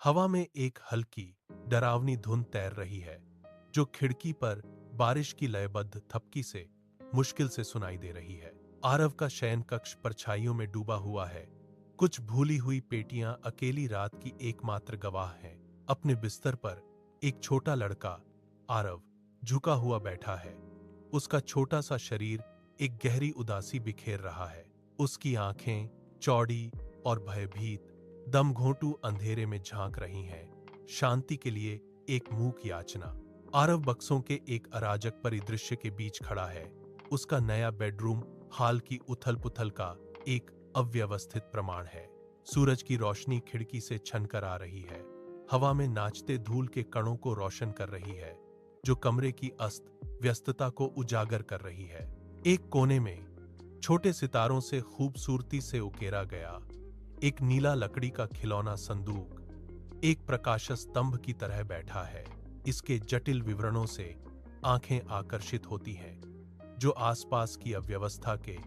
हवा में एक हल्की डरावनी धुंध तैर रही है जो खिड़की पर बारिश की लयबद्ध थपकी से मुश्किल से सुनाई दे रही है। आरव का शयन कक्ष परछाइयों में डूबा हुआ है। कुछ भूली हुई पेटियां अकेली रात की एकमात्र गवाह हैं। अपने बिस्तर पर एक छोटा लड़का आरव झुका हुआ बैठा है। उसका छोटा सा शरीर एक गहरी उदासी बिखेर रहा है। उसकी आंखें चौड़ी और भयभीत दम घोंटू अंधेरे में झांक रही हैं, शांति के लिए एक मूक याचना। आरव बक्सों के एक अराजक परिदृश्य के बीच खड़ा है। उसका नया बेडरूम हाल की उथल पुथल का एक अव्यवस्थित प्रमाण है। सूरज की रोशनी खिड़की से छनकर आ रही है, हवा में नाचते धूल के कणों को रोशन कर रही है, जो कमरे की अस्त व्यस्तता को उजागर कर रही है। एक कोने में छोटे सितारों से खूबसूरती से उकेरा गया एक नीला लकड़ी का खिलौना संदूक एक प्रकाश स्तंभ की तरह बैठा है। इसके जटिल विवरणों से आंखें आकर्षित होती हैं, जो आसपास की अव्यवस्था के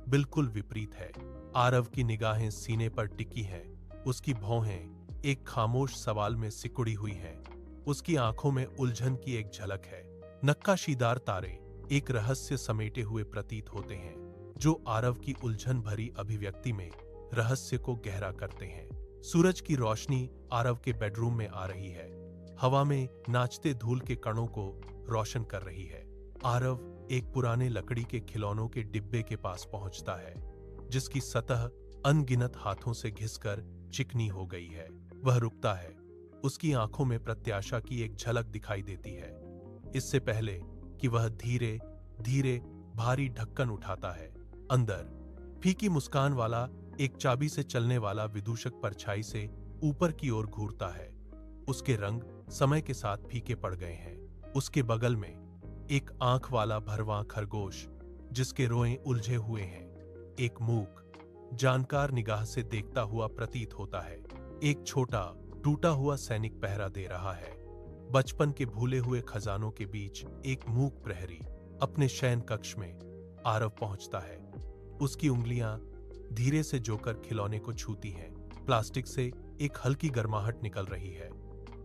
बिल्कुल विपरीत है। आरव की निगाहें सीने पर टिकी हैं। उसकी भौहें एक खामोश सवाल में सिकुड़ी हुई हैं। उसकी आंखों में उलझन की एक झलक है। नक्काशीदार तारे एक रहस्य समेटे हुए प्रतीत होते हैं, जो आरव की उलझन भरी अभिव्यक्ति में रहस्य को गहरा करते हैं। सूरज की रोशनी आरव के बेडरूम में आ रही है, हवा में नाचते धूल के कणों को रोशन कर रही है। आरव एक पुराने लकड़ी के खिलौनों के डिब्बे के पास पहुंचता है, जिसकी सतह अनगिनत हाथों से घिसकर चिकनी हो गई है। वह रुकता है। उसकी आंखों में प्रत्याशा की एक झलक दिखाई देती है। इससे पहले कि वह धीरे धीरे भारी ढक्कन उठाता है, अंदर फीकी मुस्कान वाला एक चाबी से चलने वाला विदूषक परछाई से ऊपर की ओर घूरता है। उसके रंग समय के साथ फीके पड़ गए हैं। उसके बगल में एक आंख वाला भरवां खरगोश, जिसके रोएं उलझे हुए हैं, एक मूक जानकार निगाह से देखता हुआ प्रतीत होता है। एक छोटा टूटा हुआ सैनिक पहरा दे रहा है। बचपन के भूले हुए खजानों के बीच एक मूक प्रहरी। अपने शयन कक्ष में आरव पहुंचता है। उसकी उंगलियां धीरे से जोकर खिलौने को छूती हैं। प्लास्टिक से एक हल्की गर्माहट निकल रही है।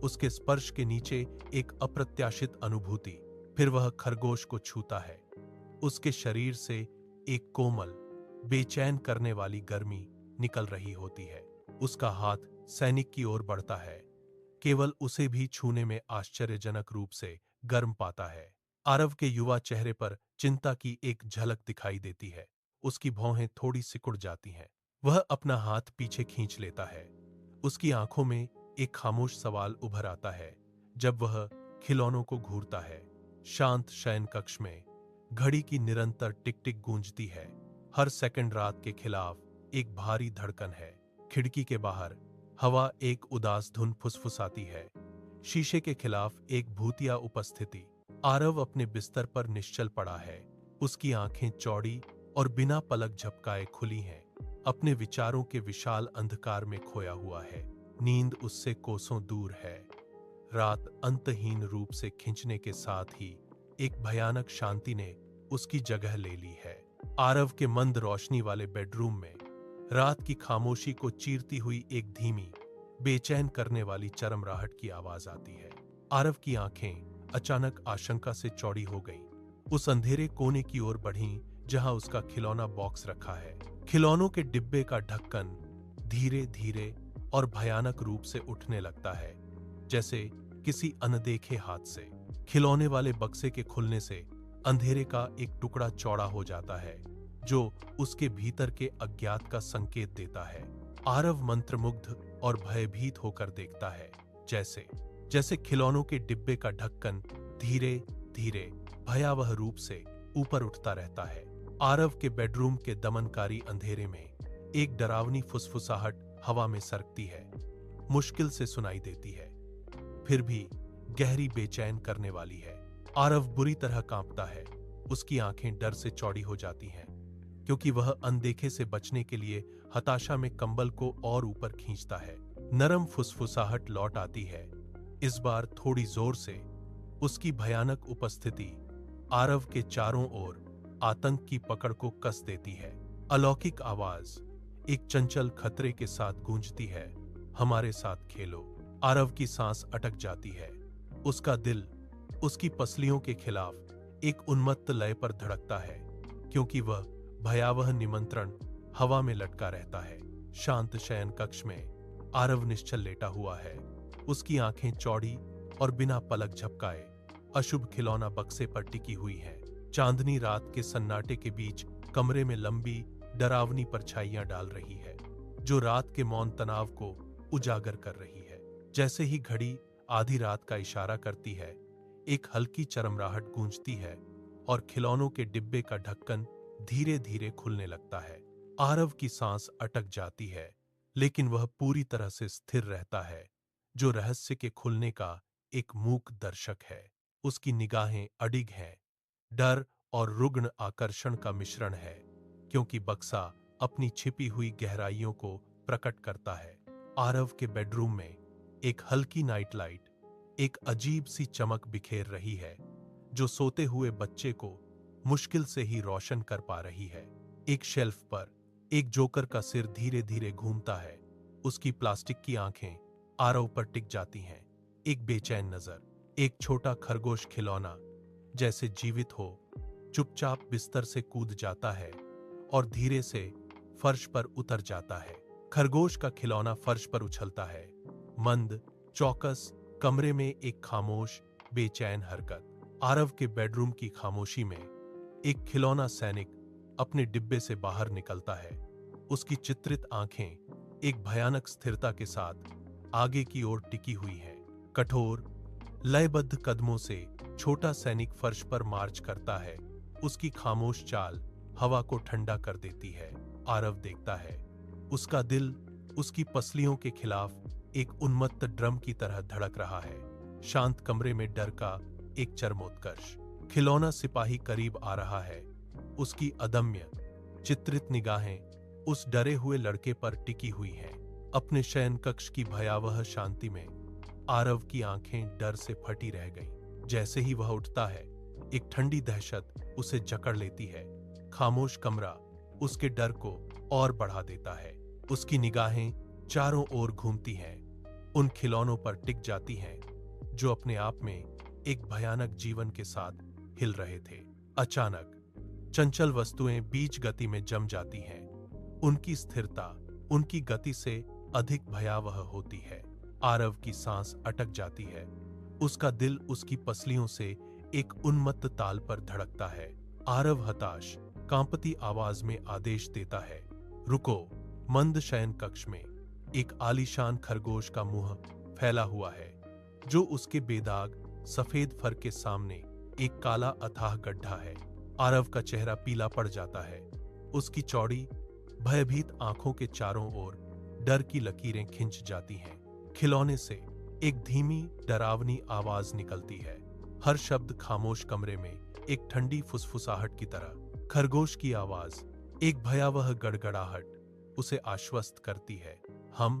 उसके स्पर्श के नीचे एक अप्रत्याशित अनुभूति। फिर वह खरगोश को छूता है। उसके शरीर से एक कोमल बेचैन करने वाली गर्मी निकल रही होती है। उसका हाथ सैनिक की ओर बढ़ता है, केवल उसे भी छूने में आश्चर्यजनक रूप से गर्म पाता है। आरव के युवा चेहरे पर चिंता की एक झलक दिखाई देती है। उसकी भौहें थोड़ी सिकुड़ जाती हैं। वह अपना हाथ पीछे खींच लेता है। उसकी आंखों में एक खामोश सवाल उभर आता है जब वह खिलौनों को घूरता है। शांत शयन कक्ष में घड़ी की निरंतर टिक टिक गूंजती है। हर सेकंड रात के खिलाफ एक भारी धड़कन है। खिड़की के बाहर हवा एक उदास धुन फुसफुसाती है। शीशे के खिलाफ एक भूतिया उपस्थिति। आरव अपने बिस्तर पर निश्चल पड़ा है। उसकी आंखें चौड़ी और बिना पलक झपकाए खुली हैं। अपने विचारों के विशाल अंधकार में खोया हुआ है। नींद उससे कोसों दूर है। रात अंतहीन रूप से खिंचने के साथ ही एक भयानक शांति ने उसकी जगह ले ली है। आरव के मंद रोशनी वाले बेडरूम में रात की खामोशी को चीरती हुई एक धीमी, बेचैन करने वाली चरमराहट की आवाज आती है। आरव की आंखें अचानक आशंका से चौड़ी हो गईं। उस अंधेरे कोने की ओर बढ़ीं जहां उसका खिलौना बॉक्स रखा है। खिलौनों के डिब्बे का ढक्कन धीरे धीरे और भयानक रूप से उठने लगता है, जैसे किसी अनदेखे हाथ से। खिलौने वाले बक्से के खुलने से अंधेरे का एक टुकड़ा चौड़ा हो जाता है, जो उसके भीतर के अज्ञात का संकेत देता है। आरव मंत्रमुग्ध और भयभीत होकर देखता है, जैसे जैसे खिलौनों के डिब्बे का ढक्कन धीरे धीरे भयावह रूप से ऊपर उठता रहता है। आरव के बेडरूम के दमनकारी अंधेरे में एक डरावनी फुसफुसाहट हवा में सरकती है, मुश्किल से सुनाई देती है, फिर भी गहरी बेचैन करने वाली है। आरव बुरी तरह कांपता है। उसकी आंखें डर से चौड़ी हो जाती हैं, क्योंकि वह अनदेखे से बचने के लिए हताशा में कंबल को और ऊपर खींचता है। नरम फुसफुसाहट लौट आती है, इस बार थोड़ी जोर से। उसकी भयानक उपस्थिति आरव के चारों ओर आतंक की पकड़ को कस देती है। अलौकिक आवाज एक चंचल खतरे के साथ गूंजती है, हमारे साथ खेलो। आरव की सांस अटक जाती है। उसका दिल उसकी पसलियों के खिलाफ एक उन्मत्त लय पर धड़कता है, क्योंकि वह भयावह निमंत्रण हवा में लटका रहता है। शांत शयन कक्ष में आरव निश्चल लेटा हुआ है। उसकी आंखें चौड़ी और बिना पलक झपकाए अशुभ खिलौना बक्से पर टिकी हुई हैं। चांदनी रात के सन्नाटे के बीच कमरे में लंबी डरावनी परछाइयां डाल रही है, जो रात के मौन तनाव को उजागर कर रही है। जैसे ही घड़ी आधी रात का इशारा करती है, एक हल्की चरमराहट गूंजती है और खिलौनों के डिब्बे का ढक्कन धीरे धीरे खुलने लगता है। आरव की सांस अटक जाती है, लेकिन वह पूरी तरह से स्थिर रहता है, जो रहस्य के खुलने का एक मूक दर्शक है। उसकी निगाहें अडिग हैं, डर और रुग्ण आकर्षण का मिश्रण है, क्योंकि बक्सा अपनी छिपी हुई गहराइयों को प्रकट करता है। आरव के बेडरूम में एक हल्की नाइट लाइट एक अजीब सी चमक बिखेर रही है, जो सोते हुए बच्चे को मुश्किल से ही रोशन कर पा रही है। एक शेल्फ पर एक जोकर का सिर धीरे धीरे घूमता है। उसकी प्लास्टिक की आंखें आरव पर टिक जाती हैं, एक बेचैन नजर। एक छोटा खरगोश खिलौना जैसे जीवित हो चुपचाप बिस्तर से कूद जाता है और धीरे से फर्श पर उतर जाता है। खरगोश का खिलौना फर्श पर उछलता है, मंद, चौकस, कमरे में एक खामोश, बेचैन हरकत। आरव के बेडरूम की खामोशी में एक खिलौना सैनिक अपने डिब्बे से बाहर निकलता है। उसकी चित्रित आंखें एक भयानक स्थिरता के साथ आगे की ओर टिकी हुई हैं। कठोर, लयबद्ध कदमों से छोटा सैनिक फर्श पर मार्च करता है। उसकी खामोश चाल हवा को ठंडा कर देती है। आरव देखता है, उसका दिल उसकी पसलियों के खिलाफ एक उन्मत्त ड्रम की तरह धड़क रहा है। शांत कमरे में डर का एक चरमोत्कर्ष। खिलौना सिपाही करीब आ रहा है। उसकी अदम्य, चित्रित निगाहें उस डरे हुए लड़के पर टिकी हुई हैं। अपने शयन कक्ष की भयावह शांति में आरव की आंखें डर से फटी रह गईं। जैसे ही वह उठता है, एक ठंडी दहशत उसे जकड़ लेती है। खामोश कमरा उसके डर को और बढ़ा देता है। उसकी निगाहें चारों ओर घूमती हैं, उन खिलौनों पर टिक जाती हैं जो अपने आप में एक भयानक जीवन के साथ हिल रहे थे। अचानक चंचल वस्तुएं बीच गति में जम जाती हैं। उनकी स्थिरता उनकी गति से अधिक भयावह होती है। आरव की सांस अटक जाती है। उसका दिल उसकी पसलियों से एक उन्मत्त ताल पर धड़कता है। आरव हताश, कांपती आवाज में आदेश देता है, रुको। मंद शयन कक्ष में एक आलीशान खरगोश का मुंह फैला हुआ है, जो उसके बेदाग सफेद फर के सामने एक काला अथाह गड्ढा है। आरव का चेहरा पीला पड़ जाता है। उसकी चौड़ी, भयभीत आंखों के चारों ओर डर की लकीरें खिंच जाती हैं। खिलौने से एक धीमी, डरावनी आवाज निकलती है। हर शब्द खामोश कमरे में एक ठंडी फुसफुसाहट की तरह। खरगोश की आवाज, एक भयावह गड़गड़ाहट, उसे आश्वस्त करती है, हम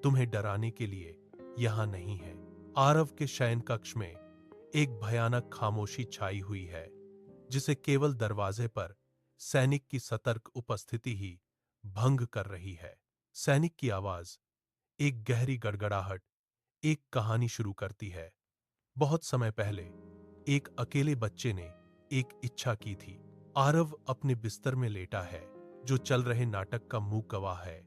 तुम्हें डराने के लिए यहां नहीं हैं। आरव के शयन कक्ष में एक भयानक खामोशी छाई हुई है, जिसे केवल दरवाजे पर सैनिक की सतर्क उपस्थिति ही भंग कर रही है। सैनिक की आवाज, एक गहरी गड़गड़ाहट, एक कहानी शुरू करती है। बहुत समय पहले एक अकेले बच्चे ने एक इच्छा की थी। आरव अपने बिस्तर में लेटा है, जो चल रहे नाटक का मूक गवाह है।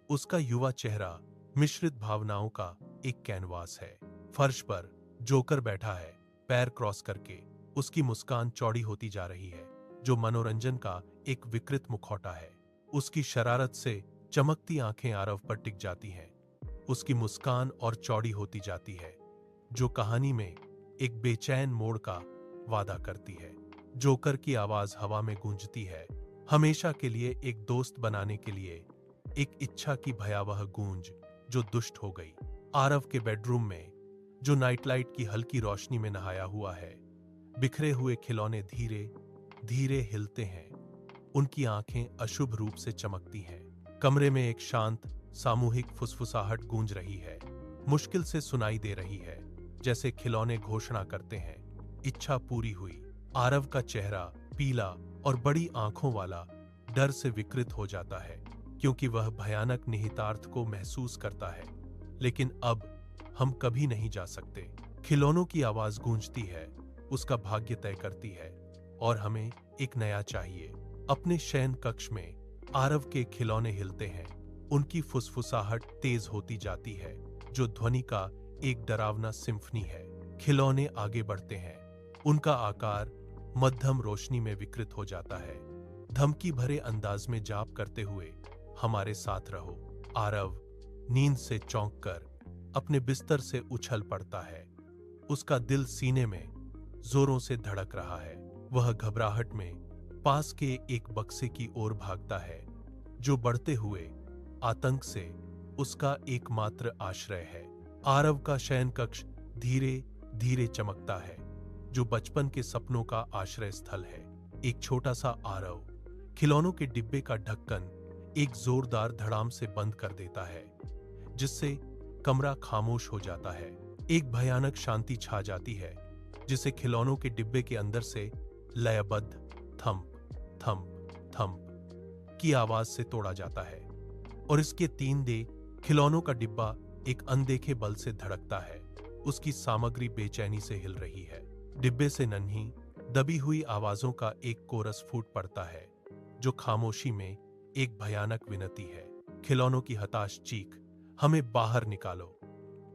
उसका युवा चेहरा मिश्रित भावनाओं का एक कैनवास है। फर्श पर जोकर बैठा है, पैर क्रॉस करके। उसकी मुस्कान चौड़ी होती जा रही है, जो मनोरंजन का एक विकृत मुखौटा है। उसकी शरारत से चमकती आंखें आरव पर टिक जाती हैं। उसकी मुस्कान और चौड़ी होती जाती है, जो कहानी में एक बेचैन मोड़ का वादा करती है। जोकर की आवाज हवा में गूंजती है, हमेशा के लिए एक दोस्त बनाने के लिए एक इच्छा की भयावह गूंज जो दुष्ट हो गई। आरव के बेडरूम में, जो नाइटलाइट की हल्की रोशनी में नहाया हुआ है, बिखरे हुए खिलौने धीरे धीरे हिलते हैं। उनकी आंखें अशुभ रूप से चमकती हैं। कमरे में एक शांत, सामूहिक फुसफुसाहट गूंज रही है, मुश्किल से सुनाई दे रही है, जैसे खिलौने घोषणा करते हैं, इच्छा पूरी हुई। आरव का चेहरा पीला और बड़ी आंखों वाला डर से विकृत हो जाता है, क्योंकि वह भयानक निहितार्थ को महसूस करता है। लेकिन अब हम कभी नहीं जा सकते। खिलौनों की आवाज गूंजती है, उसका भाग्य तय करती है और हमें एक नया चाहिए। अपने शयन कक्ष में आरव के खिलौने हिलते हैं, उनकी फुसफुसाहट तेज होती जाती है, जो ध्वनि का एक डरावना सिम्फनी है। खिलौने आगे बढ़ते हैं, उनका आकार मध्यम रोशनी में विकृत हो जाता है। धमकी भरे अंदाज में जाप करते हुए, हमारे साथ रहो। आरव नींद से चौंक कर अपने बिस्तर से उछल पड़ता है, उसका दिल सीने में जोरों से धड़क रहा है। वह घबराहट में पास के एक बक्से की ओर भागता है, जो बढ़ते हुए आतंक से उसका एकमात्र आश्रय है। आरव का शयन कक्ष धीरे धीरे चमकता है, जो बचपन के सपनों का आश्रय स्थल है। एक छोटा सा आरव खिलौनों के डिब्बे का ढक्कन एक जोरदार धड़ाम से बंद कर देता है, जिससे कमरा खामोश हो जाता है। एक भयानक शांति छा जाती है, जिसे खिलौनों के डिब्बे के अंदर से लयबद्ध थंप थंप थंप की आवाज से तोड़ा जाता है और इसके 3 दे खिलौनों का डिब्बा एक अनदेखे बल से धड़कता है। उसकी सामग्री बेचैनी से हिल रही है। डिब्बे से नन्ही दबी हुई आवाजों का एक कोरस फूट पड़ता है, जो खामोशी में एक भयानक विनती है। खिलौनों की हताश चीख, हमें बाहर निकालो,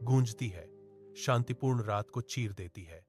गूंजती है, शांतिपूर्ण रात को चीर देती है।